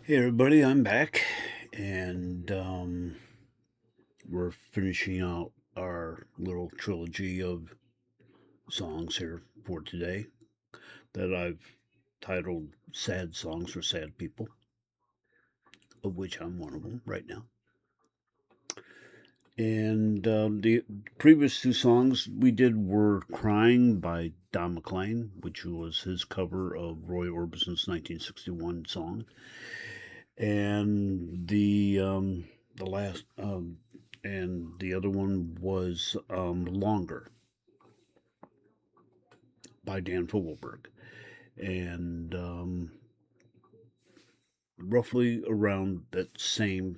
Hey everybody, I'm back, and we're finishing out our little trilogy of songs here for today that I've titled Sad Songs for Sad People, of which I'm one of them right now. And the previous two songs we did were Crying by Don McLean, which was his cover of Roy Orbison's 1961 song, and the last and the other one was Longer by Dan Fogelberg, and roughly around that same.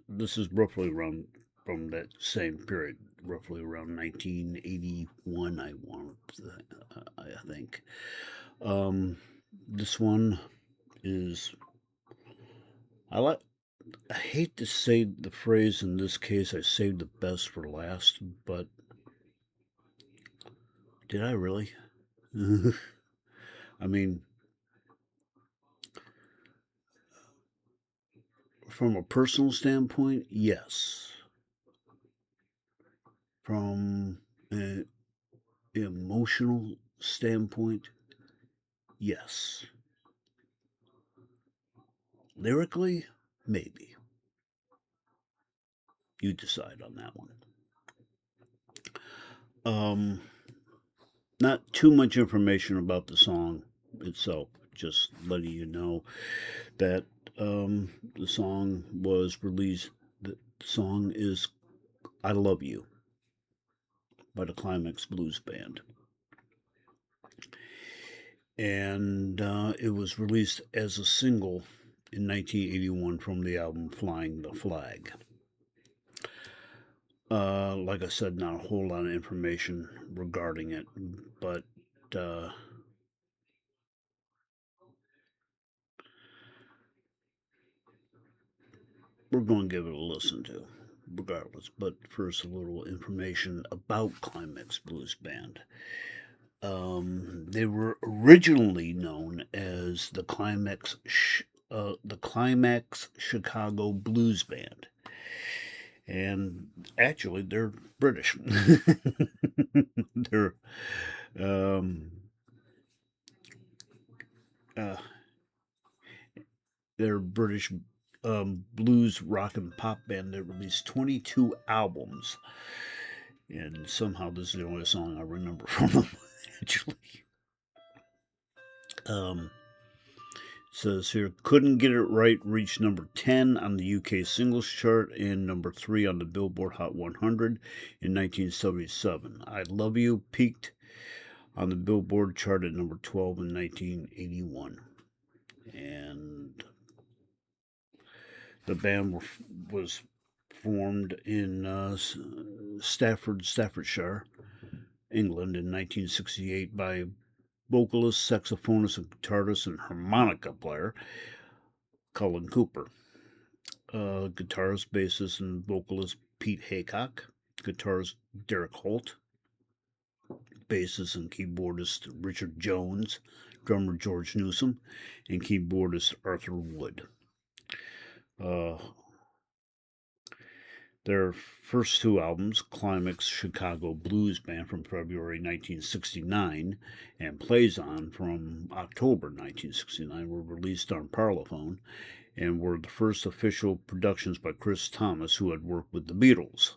This is roughly around from that same period, roughly around 1981. I think. Um, this one is. I like. I hate to say the phrase in this case. I saved the best for last, but did I really? I mean, from a personal standpoint, yes. From an emotional standpoint, yes. Lyrically, maybe. You decide on that one. Um, Not too much information about the song itself, just letting you know that the song was released. The song is I Love You by the Climax Blues Band. And it was released as a single in 1981 from the album Flying the Flag. Like I said, not a whole lot of information regarding it, but uh, we're going to give it a listen to, regardless. But first, a little information about Climax Blues Band. They were originally known as the Climax Chicago Blues Band, and actually they're British. they're um, uh, they're British blues rock and pop band that released 22 albums, and somehow this is the only song I remember from them. Actually, um, says here couldn't get it right reached number 10 on the UK singles chart and number 3 on the Billboard Hot 100 in 1977. I Love You peaked on the Billboard chart at number 12 in 1981. And the band was formed in Staffordshire, England in 1968 by vocalist, saxophonist, and guitarist and harmonica player Colin Cooper, guitarist, bassist, and vocalist Pete Haycock, guitarist Derek Holt, bassist and keyboardist Richard Jones, drummer George Newsom, and keyboardist Arthur Wood. Uh, their first two albums, Climax Chicago Blues Band from February 1969 and Plays On from October 1969, were released on Parlophone and were the first official productions by Chris Thomas, who had worked with the Beatles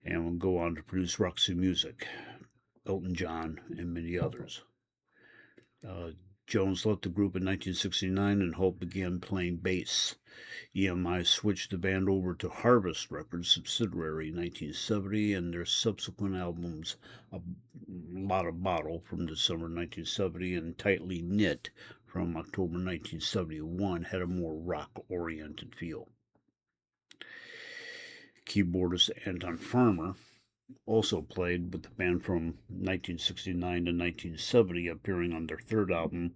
and would go on to produce Roxy Music, Elton John, and many others. Uh, Jones left the group in 1969 and Holt began playing bass. EMI switched the band over to Harvest Records subsidiary in 1970, and their subsequent albums, A Lot of Bottle from December 1970 and Tightly Knit from October 1971, had a more rock oriented feel. Keyboardist Anton Farmer also played with the band from 1969 to 1970, appearing on their third album,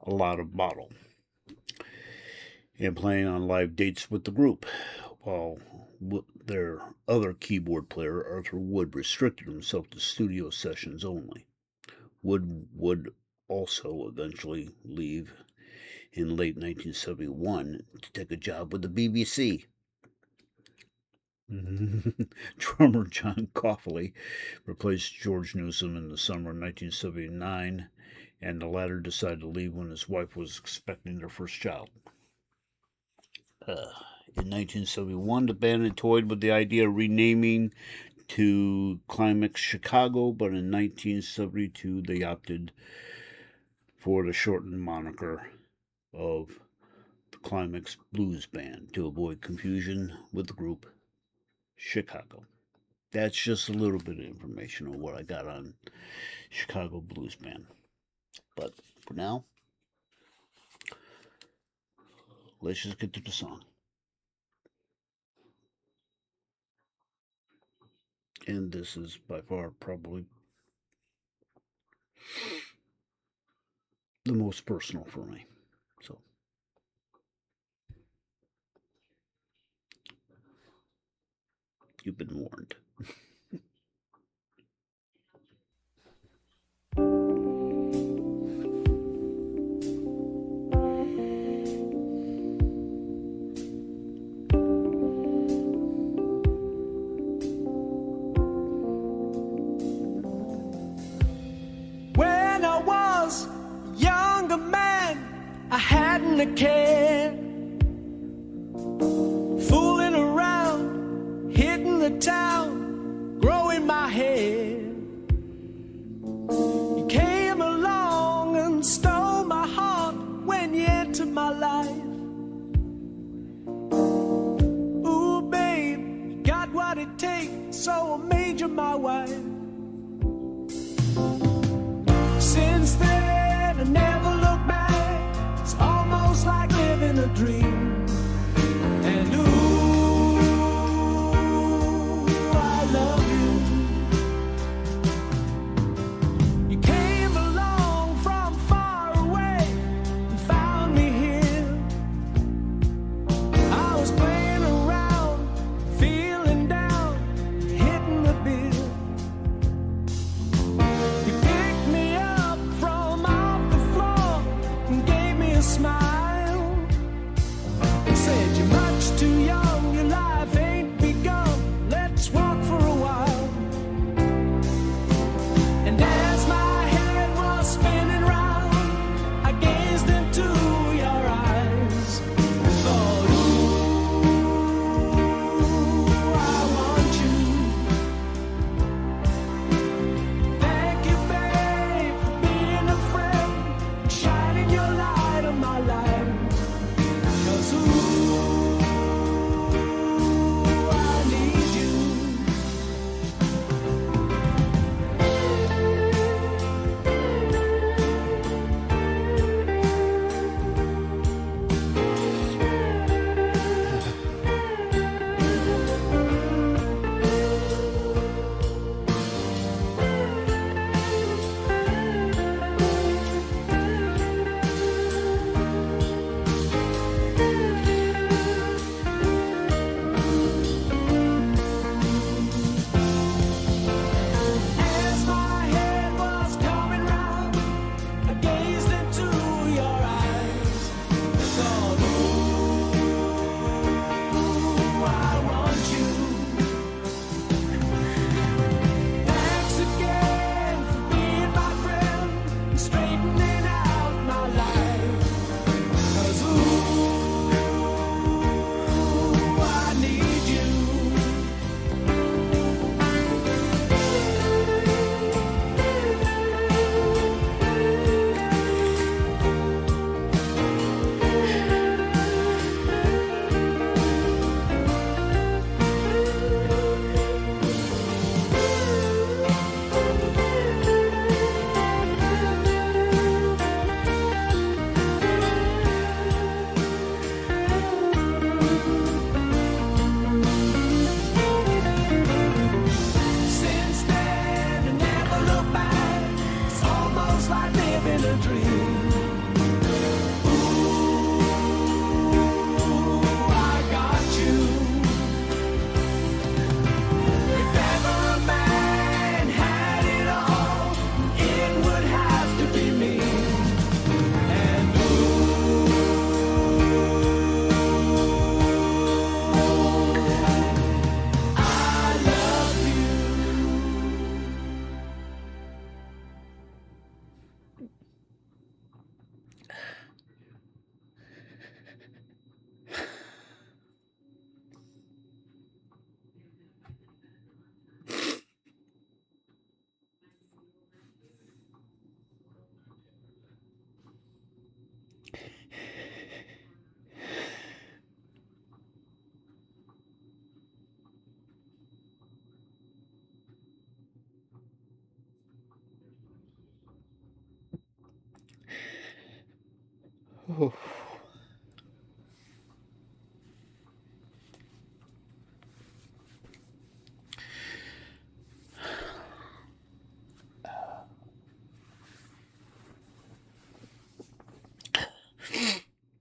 A Lot of Bottle, and playing on live dates with the group, while their other keyboard player, Arthur Wood, restricted himself to studio sessions only. Wood would also eventually leave in late 1971 to take a job with the BBC. Drummer John Coughley replaced George Newsom in the summer of 1979, and the latter decided to leave when his wife was expecting their first child. In 1971, the band had toyed with the idea of renaming to Climax Chicago, but in 1972 they opted for the shortened moniker of the Climax Blues Band to avoid confusion with the group Chicago. That's just a little bit of information on what I got on Chicago Blues Band. But for now, let's just get to the song. And this is by far probably the most personal for me. So you've been warned. I hadn't a care, fooling around, hitting the town, growing my hair. You came along and stole my heart when you entered my life. Ooh, babe, you got what it takes, so I made you my wife. Since then, I never looked back. It's almost like living a dream. And ooh, I love you. You came along from far away and found me here. I was playing around, feeling down, hitting the bill. You picked me up from off the floor and gave me a smile. Said you're much too young, your life ain't begun, let's walk for a while. And as my head was spinning round, I gazed into your eyes and thought, ooh, I want you. Thank you, babe, for being a friend, shining your light on my life. Oh.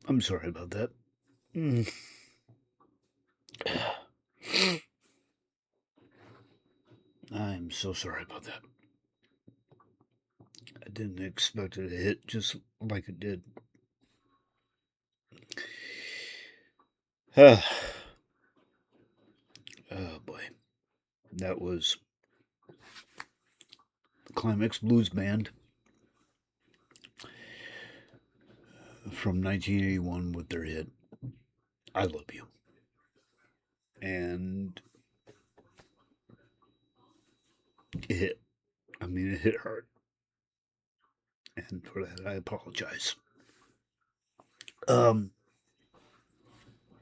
I'm sorry about that. I'm so sorry about that. I didn't expect it to hit just like it did. Oh boy. That was the Climax Blues Band from 1981 with their hit I Love You. And it hit. I mean, it hit hard. And for that, I apologize.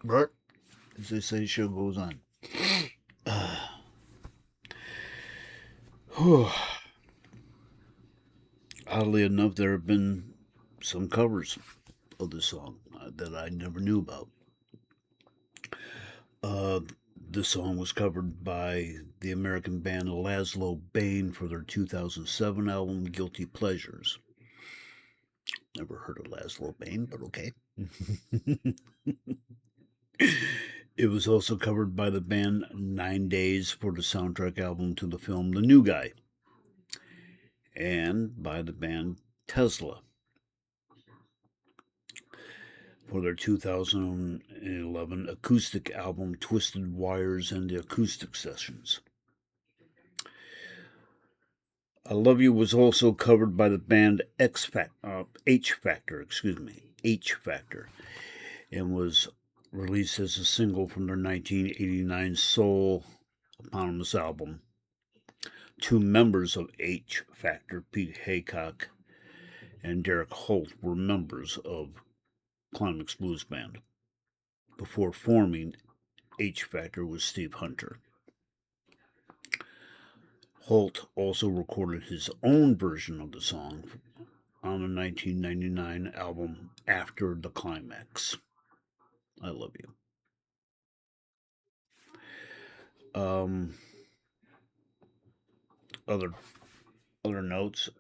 But as they say, show goes on. Oddly enough, there have been some covers of the song that I never knew about. The song was covered by the American band Laszlo Bane for their 2007 album Guilty Pleasures. Never heard of Laszlo Bane, but okay. It was also covered by the band 9 Days for the soundtrack album to the film The New Guy, and by the band Tesla for their 2011 acoustic album Twisted Wires and the Acoustic Sessions. I Love You was also covered by the band H Factor, and was released as a single from their 1989 soul eponymous album. Two members of H Factor, Pete Haycock and Derek Holt, were members of Climax Blues Band before forming H Factor with Steve Hunter. Holt also recorded his own version of the song on the 1999 album After the Climax. I Love You. Other notes.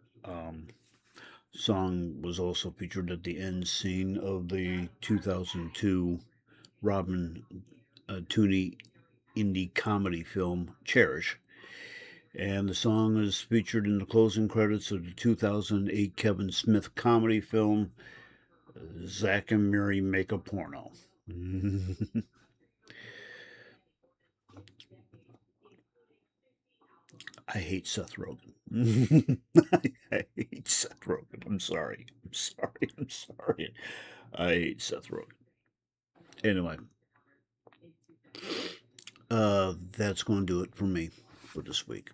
Song was also featured at the end scene of the 2002 Robin Tooney indie comedy film Cherish, and the song is featured in the closing credits of the 2008 Kevin Smith comedy film Zack and Miri Make a Porno. I hate Seth Rogen. I hate Seth Rogen. I'm sorry. I hate Seth Rogen. Anyway, that's going to do it for me for this week.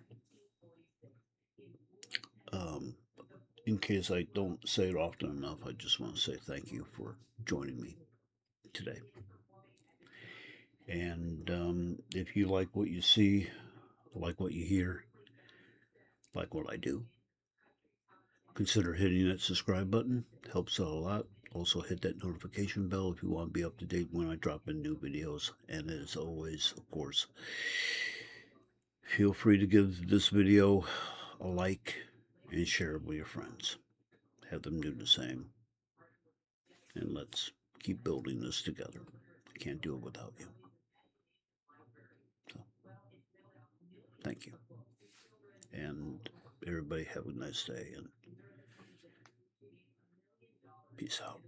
In case I don't say it often enough, I just want to say thank you for joining me today. And if you like what you see, like what you hear, like what I do, consider hitting that subscribe button. It helps out a lot. Also, hit that notification bell if you want to be up to date when I drop in new videos. And as always, of course, feel free to give this video a like and share it with your friends. Have them do the same. And let's keep building this together. I can't do it without you. So, thank you. And everybody have a nice day and peace out.